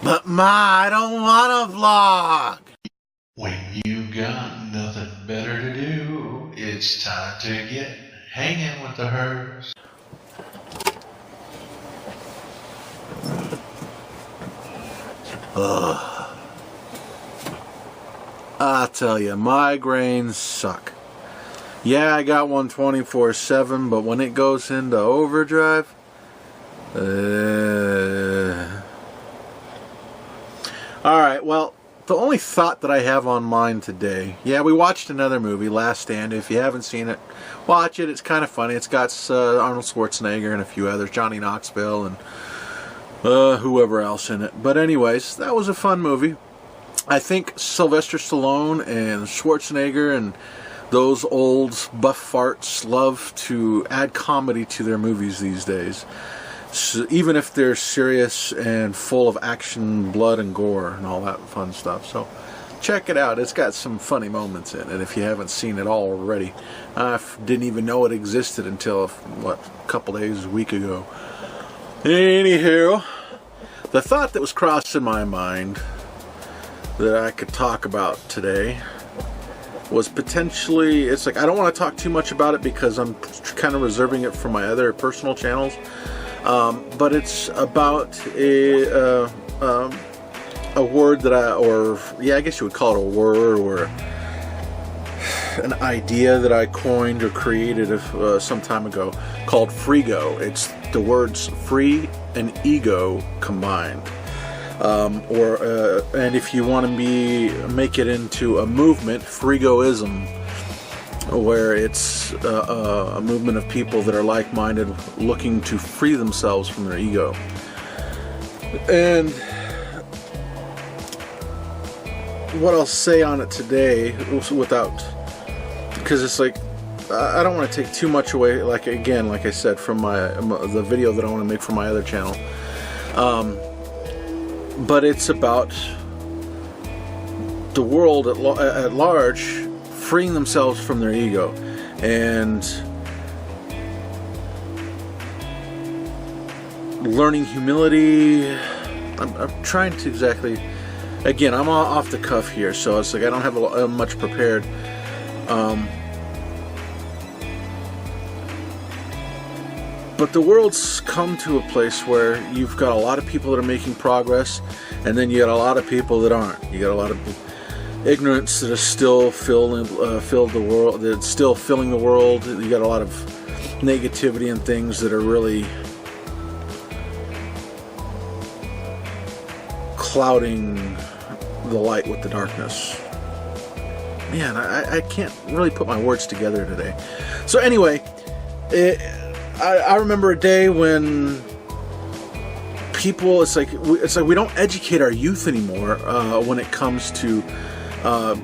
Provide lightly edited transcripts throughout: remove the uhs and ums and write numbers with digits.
But Ma, I don't want to vlog. When you got nothing better to do, it's time to get hanging with the hers. I tell you, migraines suck. Yeah, I got one 24/7, but when it goes into overdrive, Alright, well, the only thought that I have on mind today, yeah, we watched another movie, Last Stand. If you haven't seen it, watch it. It's kind of funny. It's got Arnold Schwarzenegger and a few others, Johnny Knoxville and whoever else in it. But anyways, that was a fun movie. I think Sylvester Stallone and Schwarzenegger and those old buff farts love to add comedy to their movies these days. So even if they're serious and full of action, blood, and gore, and all that fun stuff. So check it out. It's got some funny moments in it if you haven't seen it already. I didn't even know it existed until, a couple days, a week ago. Anywho, the thought that was crossing my mind that I could talk about today was potentially, it's like I don't want to talk too much about it because I'm kind of reserving it for my other personal channels. But it's about a word that I guess you would call it a word or an idea that I coined or created some time ago called freego. It's the words free and ego combined. And if you want to make it into a movement, freegoism, where it's a movement of people that are like-minded, looking to free themselves from their ego. And what I'll say on it today, because it's like, I don't want to take too much away, like I said, from the video that I want to make for my other channel. But it's about the world at large freeing themselves from their ego and learning humility. I'm trying to exactly, again, I'm off the cuff here, so it's like I don't have much prepared. But the world's come to a place where you've got a lot of people that are making progress, and then you got a lot of people that aren't. You got a lot of ignorance that is still filled the world, that's still filling the world. You got a lot of negativity and things that are really clouding the light with the darkness. Man, I can't really put my words together today. So anyway, I remember a day when people, it's like we don't educate our youth anymore when it comes to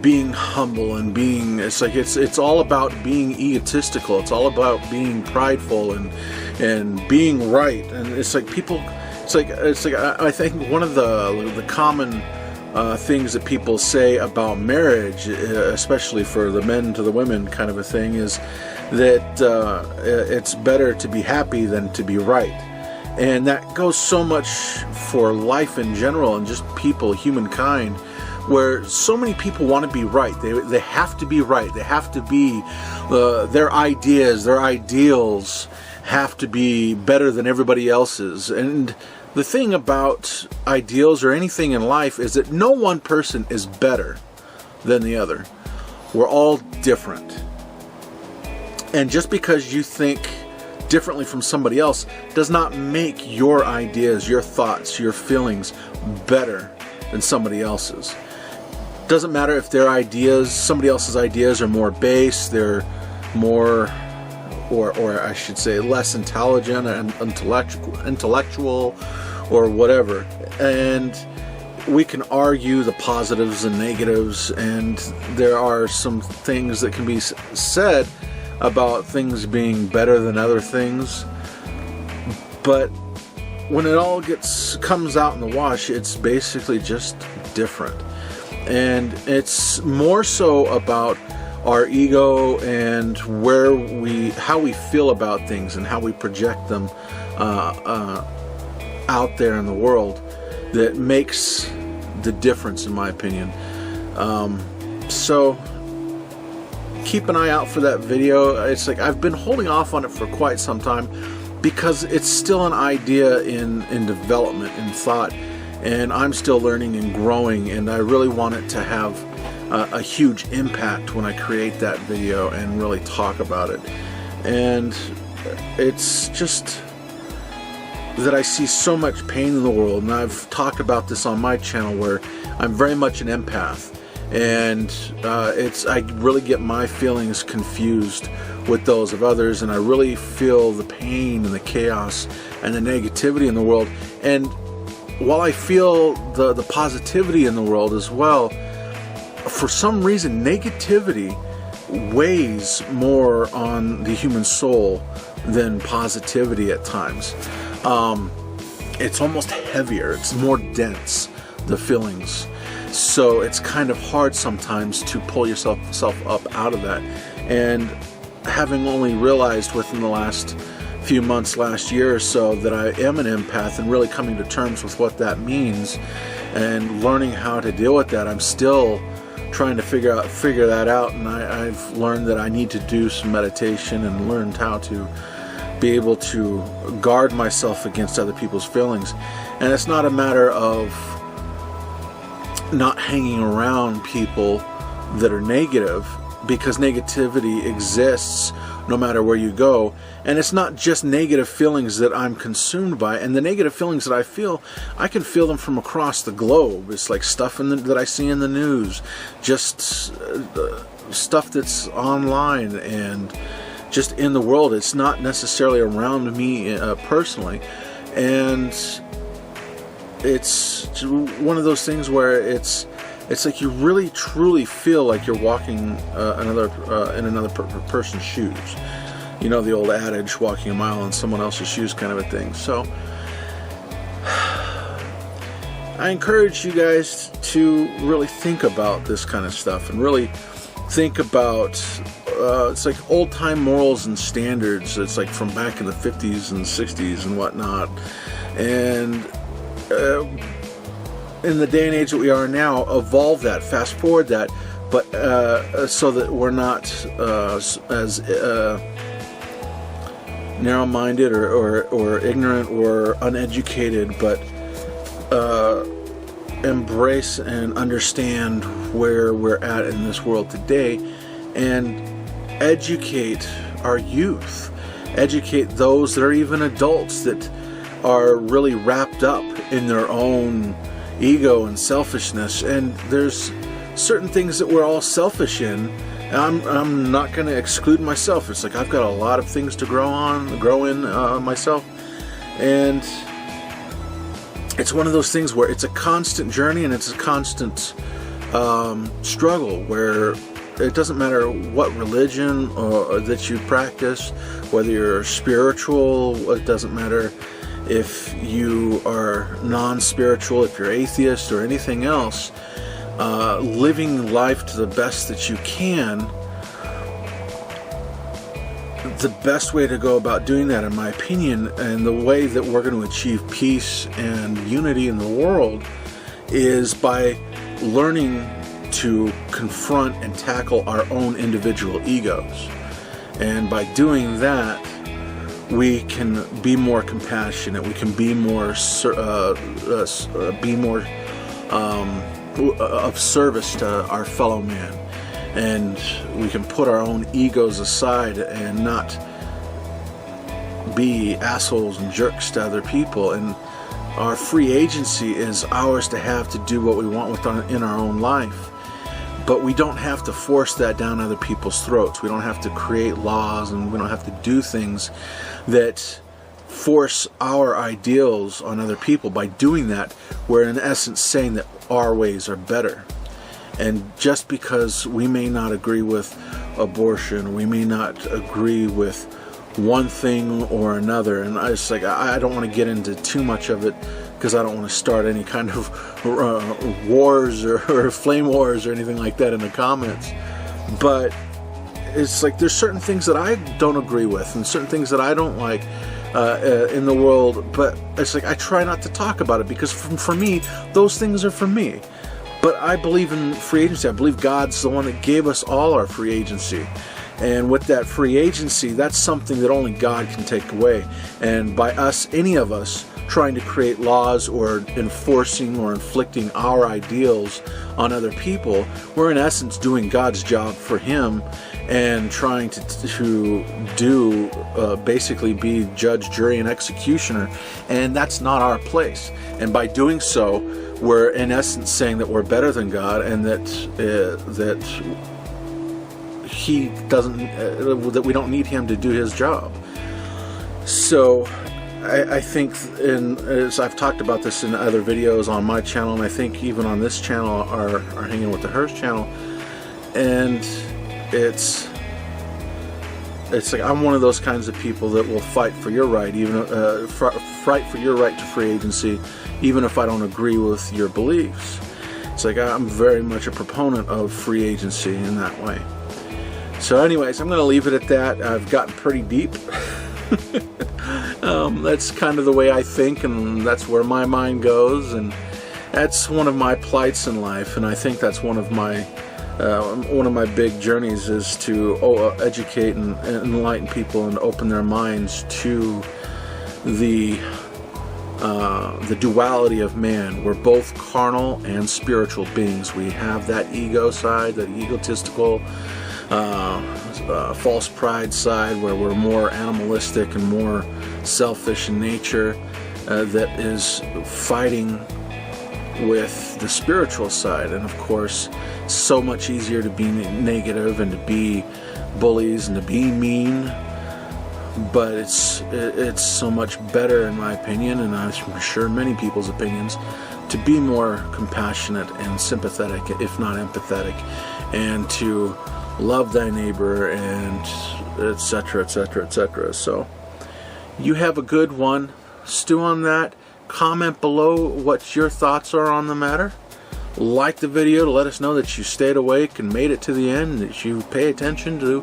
being humble and being, it's all about being egotistical. It's all about being prideful and being right. And it's like people, it's like I think one of the common things that people say about marriage, especially for the men to the women kind of a thing, is that it's better to be happy than to be right. And that goes so much for life in general and just people, humankind, where so many people want to be right. They have to be right. They have to be, their ideas, their ideals have to be better than everybody else's. And the thing about ideals or anything in life is that no one person is better than the other. We're all different. And just because you think differently from somebody else does not make your ideas, your thoughts, your feelings better than somebody else's. Doesn't matter if their ideas, somebody else's ideas are more base, they're more, or I should say less intelligent and intellectual or whatever. And we can argue the positives and negatives, and there are some things that can be said about things being better than other things, but when it all comes out in the wash, it's basically just different. And it's more so about our ego and how we feel about things and how we project them out there in the world. that makes the difference, in my opinion. So keep an eye out for that video. It's like I've been holding off on it for quite some time because it's still an idea in development, in thought, and I'm still learning and growing, and I really want it to have a huge impact when I create that video and really talk about it. And it's just that I see so much pain in the world, and I've talked about this on my channel where I'm very much an empath, and I really get my feelings confused with those of others, and I really feel the pain and the chaos and the negativity in the world. And while I feel the positivity in the world as well, for some reason negativity weighs more on the human soul than positivity at times. It's almost heavier, it's more dense, the feelings. So it's kind of hard sometimes to pull yourself up out of that. And having only realized within the last few months, last year or so, that I am an empath, and really coming to terms with what that means and learning how to deal with that, I'm still trying to figure that out. And I've learned that I need to do some meditation and learned how to be able to guard myself against other people's feelings. And it's not a matter of not hanging around people that are negative, because negativity exists no matter where you go. And it's not just negative feelings that I'm consumed by. And the negative feelings that I feel, I can feel them from across the globe. It's like stuff that I see in the news, just stuff that's online and just in the world. It's not necessarily around me personally. And it's one of those things where it's like you really truly feel like you're walking in another person's shoes. You know, the old adage, walking a mile in someone else's shoes kind of a thing. So I encourage you guys to really think about this kind of stuff and really think about it's like old time morals and standards. It's like from back in the 50s and 60s and whatnot. And in the day and age that we are now, evolve that, fast forward that, but so that we're not as narrow-minded or ignorant or uneducated, but embrace and understand where we're at in this world today, and educate our youth, educate those that are even adults that are really wrapped up in their own ego and selfishness. And there's certain things that we're all selfish in. I'm not going to exclude myself. It's like I've got a lot of things to grow in myself, and it's one of those things where it's a constant journey and it's a constant struggle, where it doesn't matter what religion or that you practice, whether you're spiritual. It doesn't matter if you are non-spiritual, if you're atheist or anything else. Living life to the best that you can, the best way to go about doing that, in my opinion, and the way that we're going to achieve peace and unity in the world, is by learning to confront and tackle our own individual egos. And by doing that, we can be more compassionate. We can be more of service to our fellow man, and we can put our own egos aside and not be assholes and jerks to other people. And our free agency is ours to have to do what we want in our own life. But we don't have to force that down other people's throats. We don't have to create laws, and we don't have to do things that force our ideals on other people. By doing that, we're in essence saying that our ways are better. And just because we may not agree with abortion, we may not agree with one thing or another, and I don't want to get into too much of it, because I don't want to start any kind of wars or flame wars or anything like that in the comments. But it's like there's certain things that I don't agree with and certain things that I don't like in the world, but it's like I try not to talk about it because for me, those things are for me. But I believe in free agency. I believe God's the one that gave us all our free agency. And with that free agency, that's something that only God can take away. And by us, any of us, trying to create laws or enforcing or inflicting our ideals on other people, we're in essence doing God's job for Him and trying to do basically be judge, jury, and executioner. And that's not our place. And by doing so, we're in essence saying that we're better than God and that He doesn't, that we don't need Him to do His job. So I think, as I've talked about this in other videos on my channel, and I think even on this channel, our Hanging with the Hurs channel, and it's like I'm one of those kinds of people that will fight for your right, even fight for your right to free agency, even if I don't agree with your beliefs. It's like I'm very much a proponent of free agency in that way. So anyways, I'm going to leave it at that. I've gotten pretty deep. That's kind of the way I think, and that's where my mind goes, and that's one of my plights in life, and I think that's one of my big journeys is to educate and enlighten people and open their minds to the duality of man. We're both carnal and spiritual beings. We have that ego side, that egotistical, false pride side, where we're more animalistic and more selfish in nature, that is fighting with the spiritual side. And of course, so much easier to be negative and to be bullies and to be mean, but it's so much better, in my opinion, and I'm sure many people's opinions, to be more compassionate and sympathetic, if not empathetic, and to love thy neighbor, and etc., etc., etc. So you have a good one. Stew on that. Comment below what your thoughts are on the matter. Like the video to let us know that you stayed awake and made it to the end, that you pay attention to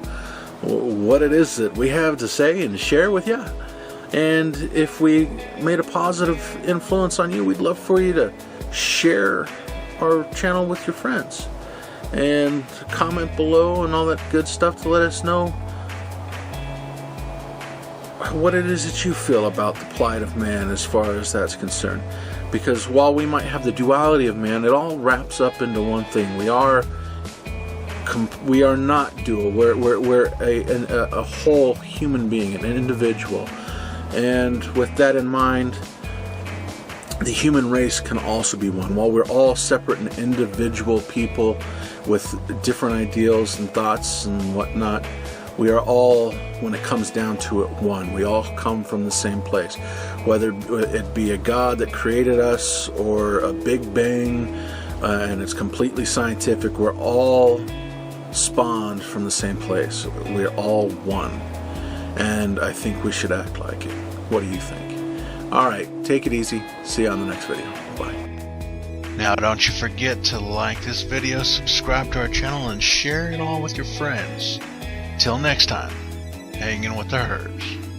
what it is that we have to say and share with you. And if we made a positive influence on you, we'd love for you to share our channel with your friends. And comment below and all that good stuff to let us know what it is that you feel about the plight of man as far as that's concerned. Because while we might have the duality of man, it all wraps up into one thing. We are not dual. We're a whole human being, an individual. And with that in mind, the human race can also be one. While we're all separate and individual people with different ideals and thoughts and whatnot, we are all, when it comes down to it, one. We all come from the same place. Whether it be a God that created us or a Big Bang, and it's completely scientific, we're all spawned from the same place. We're all one. And I think we should act like it. What do you think? Alright, take it easy. See you on the next video. Bye. Now don't you forget to like this video, subscribe to our channel, and share it all with your friends. Till next time, hanging with the Hurs.